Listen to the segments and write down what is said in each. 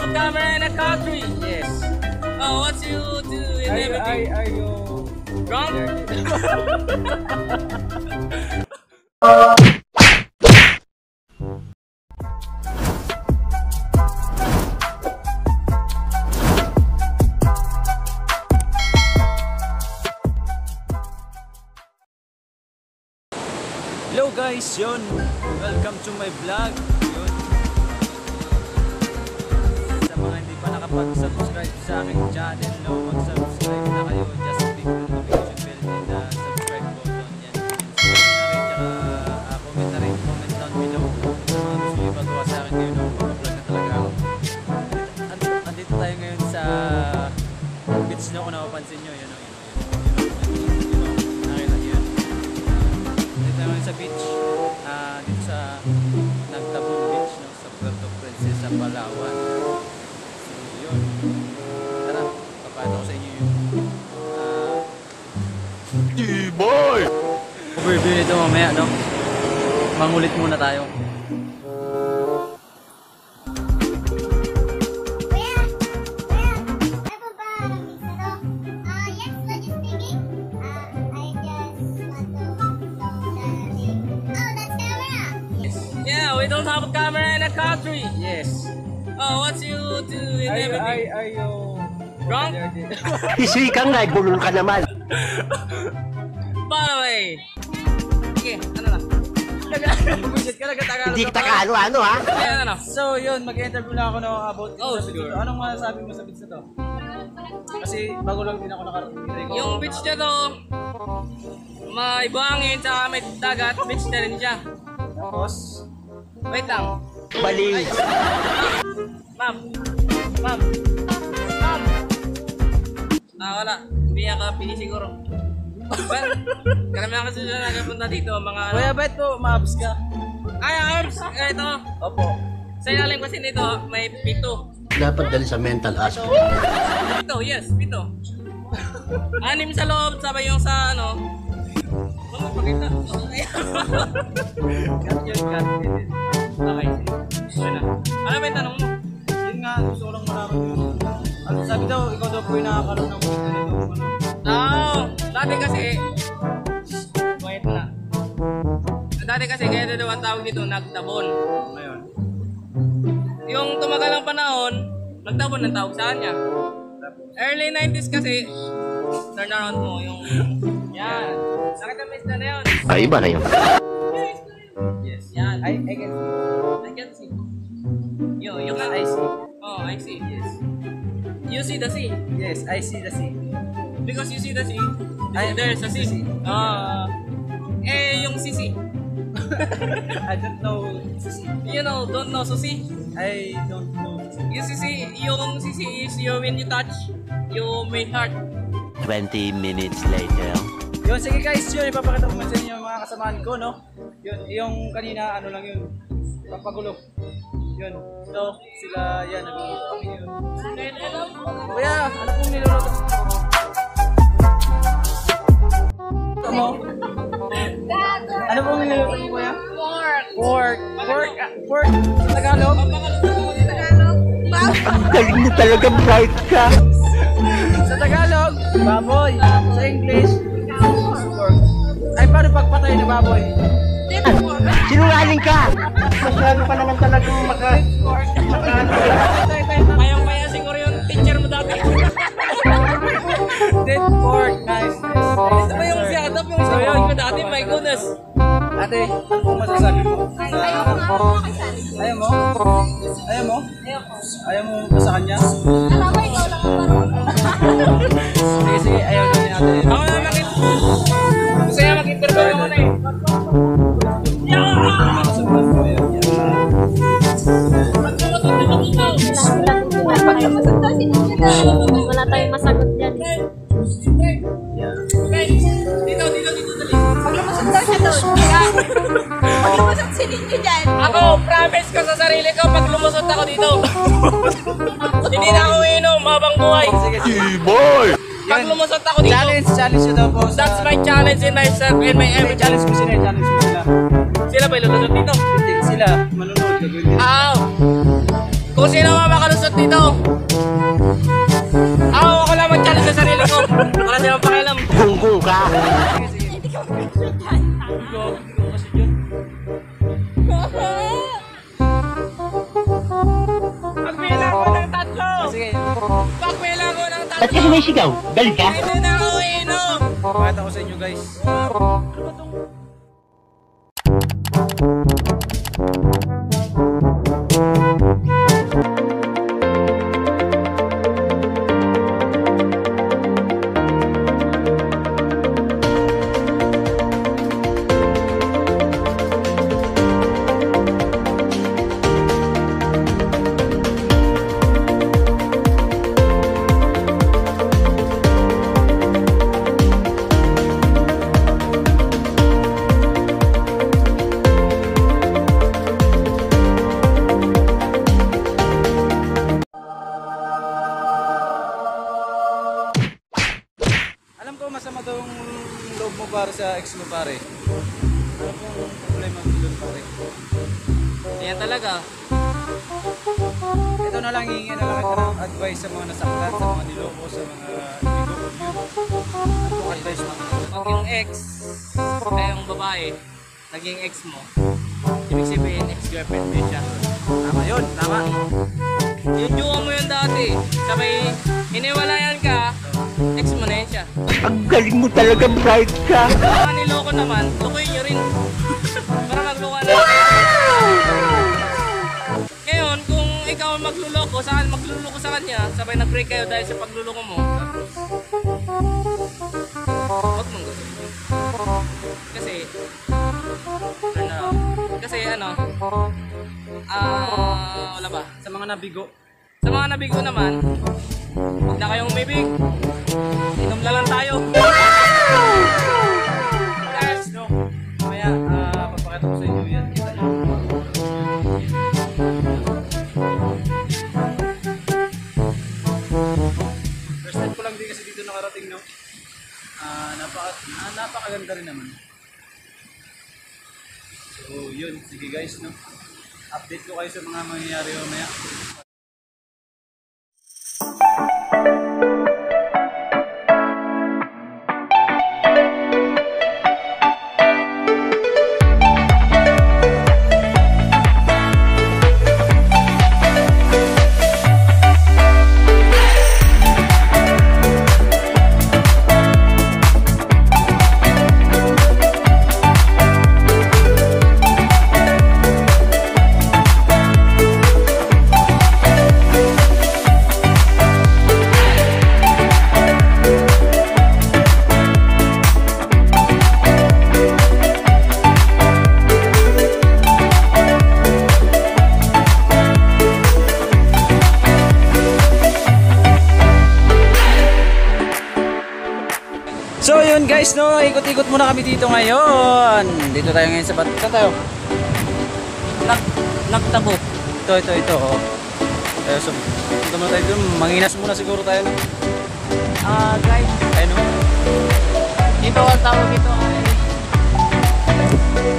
have a camera and a country. Yes. Oh, what you do in everything? Are you Drunk? Hello guys, yun. Welcome to my vlog. Yun. Sa mga hindi pa nakapag-subscribe sa aking channel, no, mag-subscribe na kayo. Just click the notification bell and the subscribe button. Yan. Comment na rin, comment down below. Sa mga gusto nyo magawa sa akin ngayon, no, mag-vlog na talaga ako. Andito tayo ngayon sa beach, no, kung napapansin nyo. Yun, sa beach, dito sa Nagtabon Beach, no, sa Puerto Princesa, Palawan. So yun, tara, papano ko sa inyo yun. boy! Overview nito mamaya, no? Mangulit muna tayo. Yeah, we don't have a camera and a country. Yes. Oh, what you do in everything? Are you Drunk? Isi ka nga, bulol ka naman. By the way. Okay, ano na? Bullshit ka, nagkatagalog. Hindi kita kaano-ano ha? Ayan, ano? So yun, mag-interview lang ako about Oh, sa beach sure. na to. Anong masasabi mo sa beach na to? Kasi bago lang din ako nakarating dito. Yung beach niya to, may buhangin, tsaka may dagat. Beach na rin siya. Tapos, Wait lang. Bali. Ma'am. Ma'am. Ma'am. Wala. Hindi ka pili siguro. Well, karamihan kasi sila nagpunta dito, mga ano. kuya, ba't po ma-abs ka? Ay, arms! Ito. Opo. Sa ilalim kasi nito, may pito. Dapat dali sa mental hospital. Pito, yes, pito. 6 sa loob, sabay yung sa ano. Ano pakita? Cut yun, cut yun. Okay. Yun na. Ano ba yung tanong mo? Yun nga, gusto ko lang malaman yun. Ano, sabi daw, ikaw daw po yung nakakaroon ng mga ganito. Oo. Dati kasi, wait na. Dati kasi, kaya daw ang tawag dito, Nagtabon. Ngayon. Yung tumagal ang panahon, Nagtabon ang tawag sa kanya. Early 90s kasi, turn around mo yung, yan. Nakita mo isla na yun? Ay, iba na yun. Yes, yan. I can see. I can see. You can. I see. Oh, I see. Yes. You see the sea. Yes, I see the sea. Because you see the sea. There's a the sea. sea. Yung sisi. I don't know the sea. You know, don't know susi. I don't know the sea. You sisi, yung sisi is your when you touch, you make heart. 20 minutes later. Yun, sige guys, yun, ipapakita ko sa inyo yung mga kasamaan ko, no? Yun, yung kanina, ano lang yun, papagulo. Yun, so, sila, yan, nagluluto kami yun. Kuya, ano pong niluluto? Ito mo? Ano pong niluluto mo, kuya? Pork. Pork. Sa Tagalog? Ang galing na talaga, bright ka. Sa Tagalog, baboy. Sa English, pork. Ay, paano pagpatay ng baboy? Sinungaling ka. Masyado ka naman talagang Kaya siguro yung teacher mo dati. Dead pork. Nice. Ito ba yung setup yung sabihin ko dati? My goodness. Ate, ano pong masasabi mo? Ayaw mo? Ayaw mo? Ayaw mo? Ayoko. Ayaw mo ba sa kanya? Alam mo, ikaw lang ang marunong. Sige, ayaw na ni ate. Ako na gusto niya mag-interview yung ano eh. Wala tayong masagot dyan. Dito, dali. Pag lumusot daw siya doon. Pag lumusot si Ninyo dyan. Ako, promise ko sa sarili ko, pag lumusot ako dito, hindi na ako inom habang buhay. boy! Pag lumusot ako dito, Challenge yun daw po. that's my challenge in myself and my every Challenge mo sila, challenge mo sila. Sila ba ilulusot dito? Hindi, sila, manunod. Kung sino makalusot dito. Ako lang mag-challenge sa sarili ko. Wala silang pakialam. Gunggong ka. Hindi ka magkakasutan. Kasi yun. Pagpila ko ng tatlo. Sige. Pagpila ko ng tatlo. Ba't ka sumisigaw? Galit ka? Hindi na ako iinom. Pakita ko sa inyo guys. Alam ko masama daw yung loob mo para sa ex mo pare. Ano pong problema mo doon pare? Yan talaga. Ito na lang, hihingi na lang kita ng advice sa mga nasaktan, sa mga niloko, sa mga nigo. Ano pong advice mo? Pag yung ex, ay yung babae, naging ex mo, ibig sabihin, ex-girlfriend mo siya. Tama yun, tama. Yung jowa mo yun dati, sabay, iniwalayan ka, ex mo na yun siya. Ang galing mo talaga, bright ka. Mga niloko naman, lukuyin nyo rin. Para magluka na. Ngayon, kung ikaw ang magluloko sa kanya, sabay nag-break kayo dahil sa pagluloko mo, huwag mong gawin yun. Kasi ano, wala ba? Sa mga nabigo. Sa mga nabigo naman, huwag na kayong umibig. Inom na lang tayo. Guys, no. Kaya, papakita ko sa inyo yan. Kita nyo. First time ko lang din kasi dito nakarating, no. Napakaganda rin naman. So, yun. Sige guys, no. Update ko kayo sa mga mangyayari mamaya. So yun guys, no, ikot-ikot muna kami dito ngayon. Dito tayo ngayon sa Saan tayo? Nagtabo. Ito. Oh. So, punta muna tayo dun. Manginas muna siguro tayo. No? Guys, Ayun, no? dito ang tawag dito ay...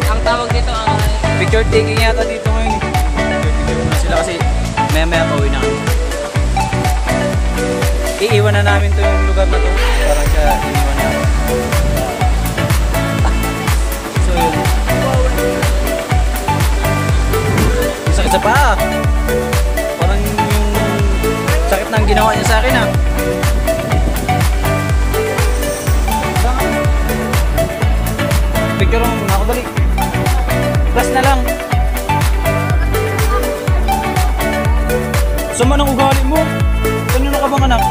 Ang tawag dito ay... Picture taking yata dito ngayon. Picture taking muna sila kasi maya pauwi na kami. Iiwan na namin to yung lugar na to. Parang siya iniwan na. So yun. Yung sakit sa paa. Parang yung sakit na ginawa niya sa akin ah. Picture mo muna ako, dali. Plus na lang. Sama ng ugali mo. Kanino ka bang anak?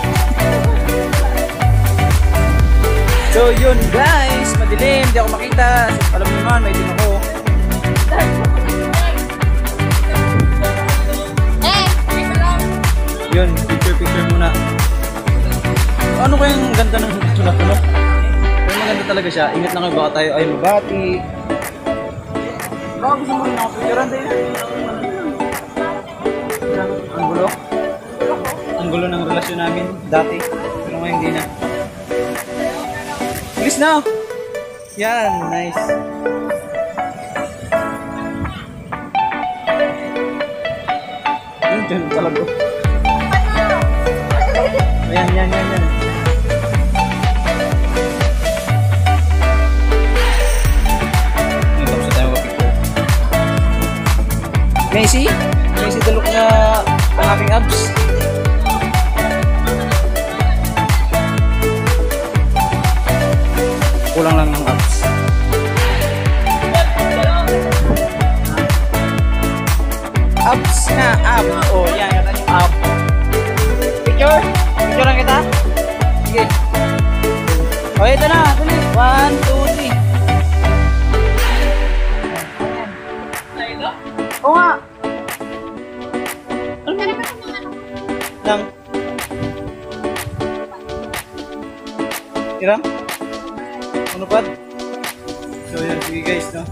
So yun guys, madilim, di ako makita. So, alam niyo naman, may din ako. Yun, picture muna. Ano kayang ganda ng tulak-tulak? Pero maganda talaga siya. Ingat na kayo, baka tayo ay mabati. Baka gusto mo rin ako picturean tayo. Ang gulo. Ang gulo ng relasyon namin dati. Pero ngayon hindi na. Bilis na! Yan, nice. Yun talaga. Ayan, yan, yan, yan. Tapos na tayo mag-picture. Macy? Macy, dalok na ang aking abs. Kulang lang ng abs. Abs na, ab. Oh, yan, yan yung ab. Picture? Picture lang kita? Sige. Oh, ito na. Ito na. 1, 2, 3. Oo nga. Lang. Kiram? Ano pa? So, yan. Sige guys, no?